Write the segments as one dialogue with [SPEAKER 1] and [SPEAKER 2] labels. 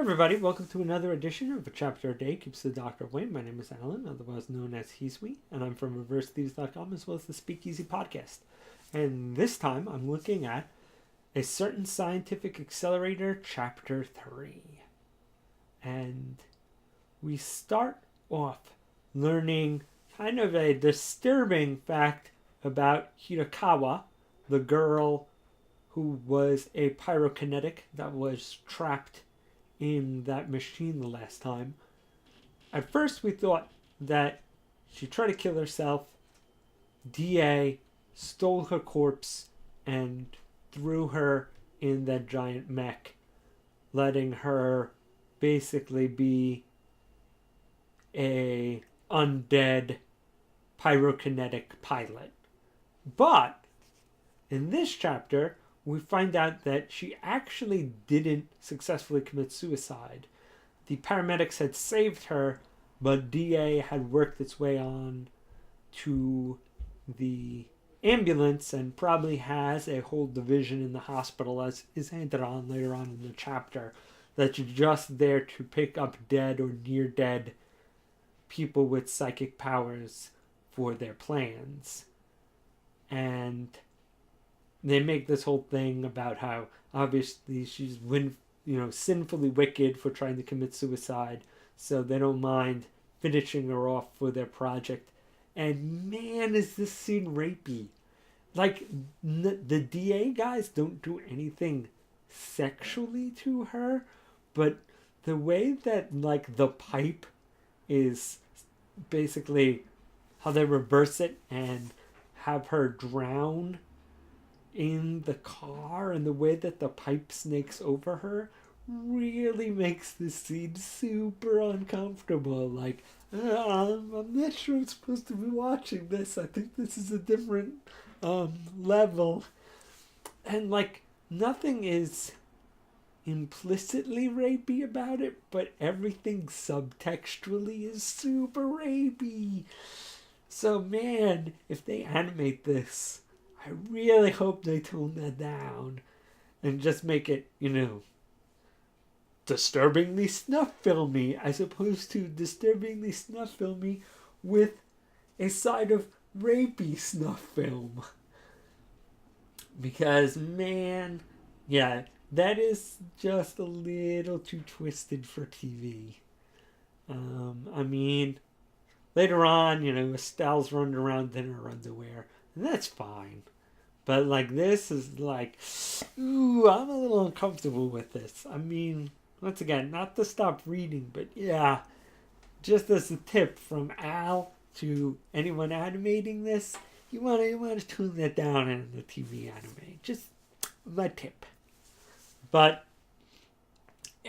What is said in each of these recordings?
[SPEAKER 1] everybody, welcome to another edition of A Chapter a Day Keeps the Doctor Away. My name is Alan, otherwise known as Heeswe, and I'm from ReverseThieves.com as well as the Speakeasy Podcast. And this time I'm looking at A Certain Scientific Accelerator Chapter 3. And we start off learning kind of a disturbing fact about Hirakawa, the girl who was a pyrokinetic that was trapped in that machine the last time. At first we thought that she tried to kill herself. DA stole her corpse and threw her in that giant mech, letting her basically be a undead pyrokinetic pilot. But in this chapter, we find out that she actually didn't successfully commit suicide. The paramedics had saved her, but DA had worked its way on to the ambulance and probably has a whole division in the hospital, as is hinted on later on in the chapter, that you're just there to pick up dead or near dead people with psychic powers for their plans. And they make this whole thing about how obviously she's sinfully wicked for trying to commit suicide, so they don't mind finishing her off for their project. And man, is this scene rapey. Like, the DA guys don't do anything sexually to her, but the way that, like, the pipe is basically how they reverse it and have her drown in the car, and the way that the pipe snakes over her really makes this scene super uncomfortable. Like, I'm not sure I'm supposed to be watching this. I think this is a different level. And, like, nothing is implicitly rapey about it, but everything subtextually is super rapey. So, man, if they animate this, I really hope they tone that down and just make it, disturbingly snuff filmy, as opposed to disturbingly snuff filmy with a side of rapey snuff film. Because, man, yeah, that is just a little too twisted for TV. Later on, Estelle's running around in her underwear, and that's fine. But, like, this is like, ooh, I'm a little uncomfortable with this. I mean, once again, not to stop reading, but yeah, just as a tip from Al to anyone animating this, you want to tune that down in the TV anime. Just my tip. But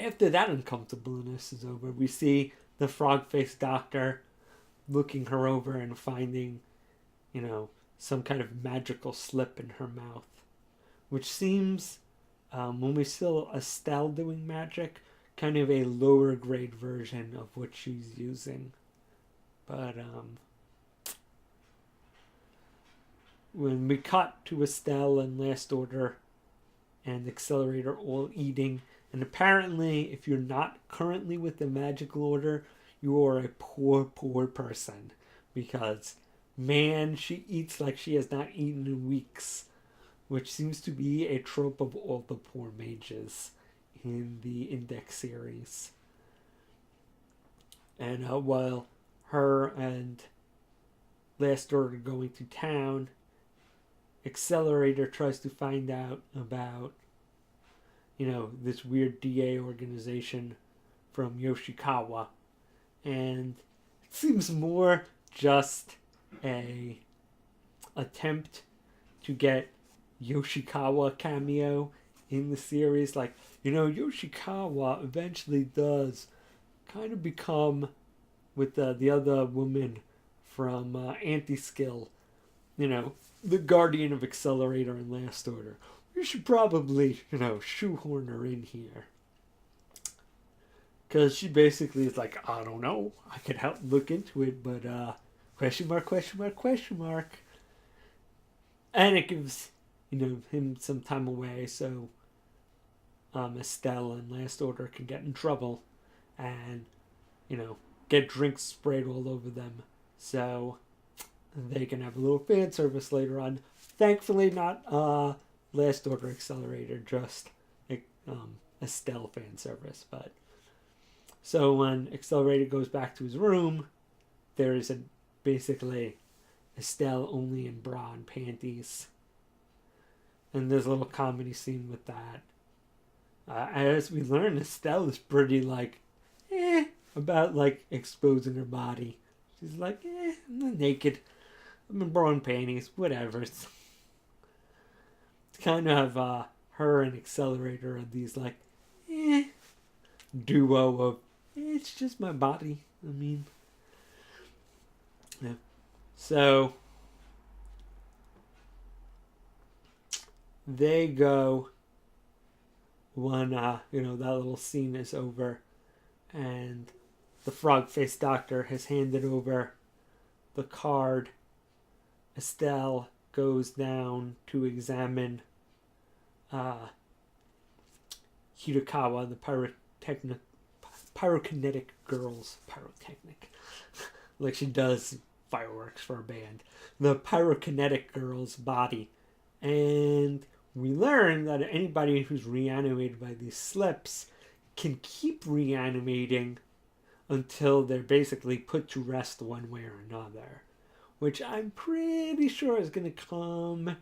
[SPEAKER 1] after that uncomfortableness is over, we see the frog-faced doctor looking her over and finding, some kind of magical slip in her mouth, which seems, when we saw Estelle doing magic, kind of a lower grade version of what she's using. But when we cut to Estelle and Last Order and Accelerator all eating, and apparently if you're not currently with the Magical Order, you are a poor person, because man, she eats like she has not eaten in weeks, which seems to be a trope of all the poor mages in the Index series. And while her and Last Order are going to town, Accelerator tries to find out about, this weird DA organization from Yoshikawa. And it seems more just a attempt to get Yoshikawa cameo in the series. Like, Yoshikawa eventually does kind of become, with the other woman from Anti-Skill, the guardian of Accelerator and Last Order. We should probably, shoehorn her in here. Because she basically is like, I don't know, I could help look into it, but question mark, question mark, question mark. And it gives, him some time away, so Estelle and Last Order can get in trouble and, get drinks sprayed all over them. So they can have a little fan service later on. Thankfully, not Last Order Accelerator, just Estelle fan service. But so when Accelerator goes back to his room, there is basically Estelle only in bra and panties. And there's a little comedy scene with that. As we learn, Estelle is pretty about exposing her body. She's like, I'm not naked. I'm in bra and panties, whatever. It's kind of her and Accelerator are these duo of, it's just my body. I mean, yeah. So they go when that little scene is over, and the frog-faced doctor has handed over the card. Estelle goes down to examine Hidakawa, the pyrokinetic girls. Pyrotechnic. Like she does fireworks for a band. The pyrokinetic girl's body. And we learn that anybody who's reanimated by these slips can keep reanimating until they're basically put to rest one way or another, which I'm pretty sure is going to come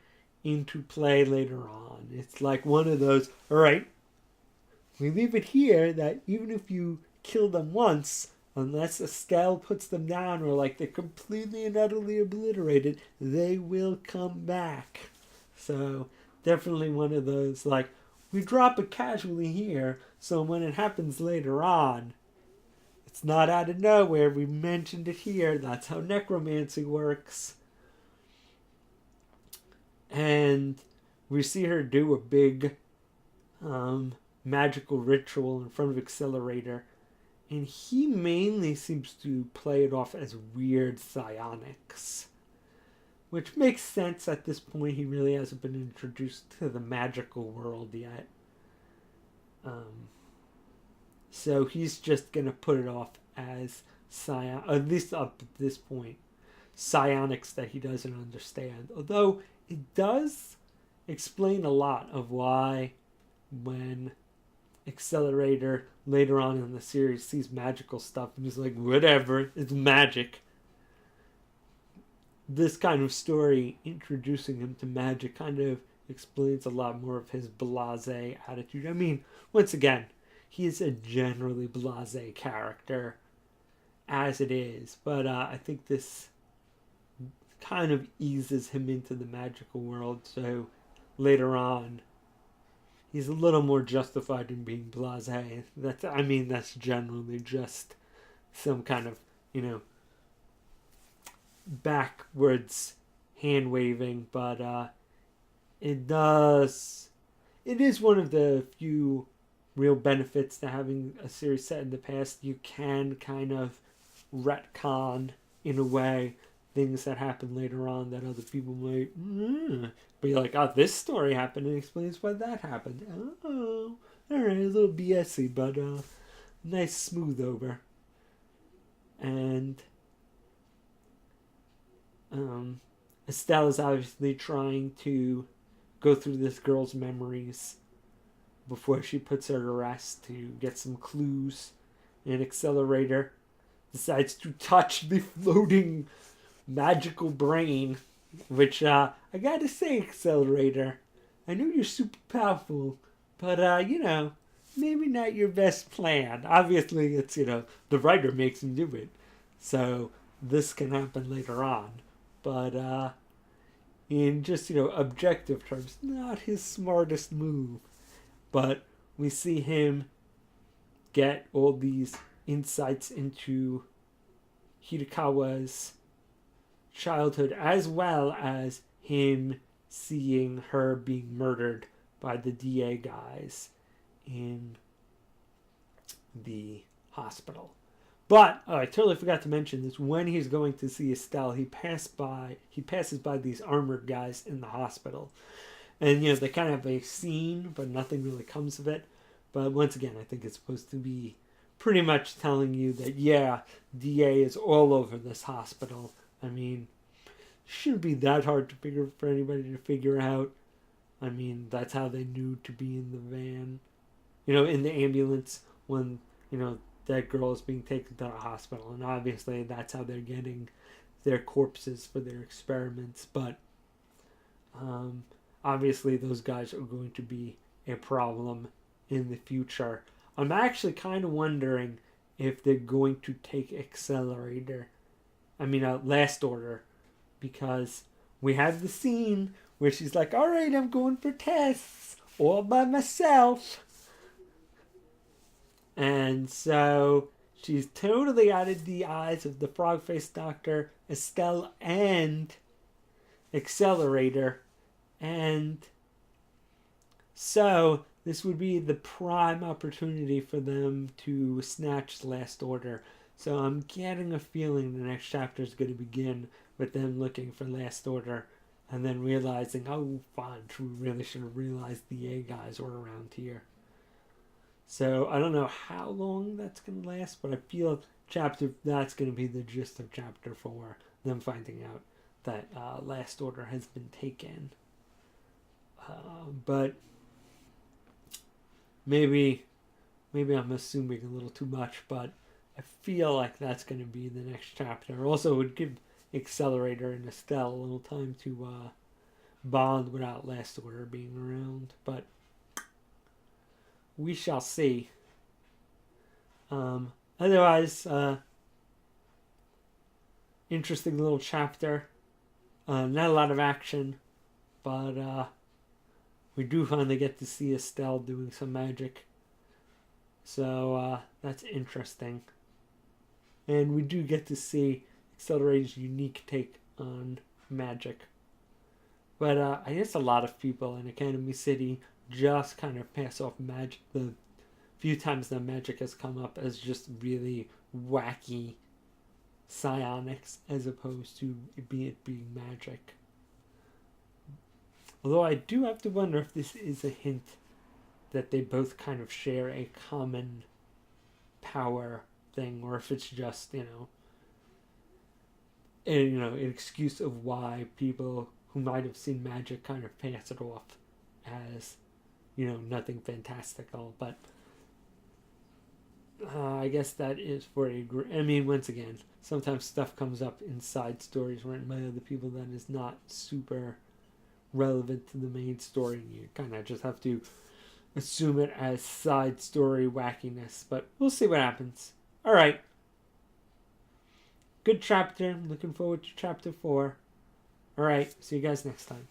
[SPEAKER 1] into play later on. It's like one of those, all right, we leave it here that even if you kill them once, unless Estelle puts them down or they're completely and utterly obliterated, they will come back. So definitely one of those, we drop it casually here, so when it happens later on, it's not out of nowhere. We mentioned it here. That's how necromancy works. And we see her do a big magical ritual in front of Accelerator. And he mainly seems to play it off as weird psionics. Which makes sense at this point. He really hasn't been introduced to the magical world yet. So he's just going to put it off as at least up at this point, psionics that he doesn't understand. Although it does explain a lot of why when Accelerator later on in the series sees magical stuff and he's like, whatever, it's magic. This kind of story introducing him to magic kind of explains a lot more of his blasé attitude. I mean, once again, he is a generally blasé character as it is, but I think this kind of eases him into the magical world, so later on he's a little more justified in being blasé. That's generally just some kind of, backwards hand waving, but it is one of the few real benefits to having a series set in the past. You can kind of retcon, in a way, things that happen later on that other people might be like, oh, this story happened and explains why that happened. Oh, alright, a little BS-y, but nice smooth over. And Estelle is obviously trying to go through this girl's memories before she puts her to rest to get some clues. And Accelerator decides to touch the floating magical brain, which I gotta say, Accelerator, I know you're super powerful, but maybe not your best plan. Obviously, it's the writer makes him do it, so this can happen later on. But in just objective terms, not his smartest move. But we see him get all these insights into Hidakawa's childhood, as well as him seeing her being murdered by the DA guys in the hospital. But I totally forgot to mention this. When he's going to see Estelle, he passes by these armored guys in the hospital. And they kind of have a scene, but nothing really comes of it. But once again, I think it's supposed to be pretty much telling you that, yeah, DA is all over this hospital. I mean, shouldn't be that hard to figure for anybody to figure out. I mean, that's how they knew to be in the van. In the ambulance when, that girl is being taken to the hospital. And obviously that's how they're getting their corpses for their experiments. But obviously those guys are going to be a problem in the future. I'm actually kind of wondering if they're going to take Accelerator. Last Order. Because we have the scene where she's like, all right, I'm going for tests all by myself. And so she's totally out of the eyes of the frog-faced doctor, Estelle, and Accelerator. And so this would be the prime opportunity for them to snatch Last Order. So I'm getting a feeling the next chapter is going to begin with them looking for Last Order and then realizing, oh, fudge, we really should have realized the A guys were around here. So I don't know how long that's going to last, but I feel that's going to be the gist of chapter 4, them finding out that Last Order has been taken. But maybe I'm assuming a little too much, but I feel like that's going to be the next chapter. Also, it would give Accelerator and Estelle a little time to bond without Last Order being around, but we shall see. Otherwise, interesting little chapter. Not a lot of action, but we do finally get to see Estelle doing some magic. So that's interesting. And we do get to see Accelerator's unique take on magic. But I guess a lot of people in Academy City just kind of pass off magic. The few times that magic has come up as just really wacky psionics as opposed to it being magic. Although I do have to wonder if this is a hint that they both kind of share a common power thing, or if it's just, an excuse of why people who might have seen magic kind of pass it off as, nothing fantastical. But I guess that is for once again, sometimes stuff comes up in side stories written by other people that is not super relevant to the main story, and you kind of just have to assume it as side story wackiness. But we'll see what happens. All right. Good chapter. I'm looking forward to chapter 4. All right. See you guys next time.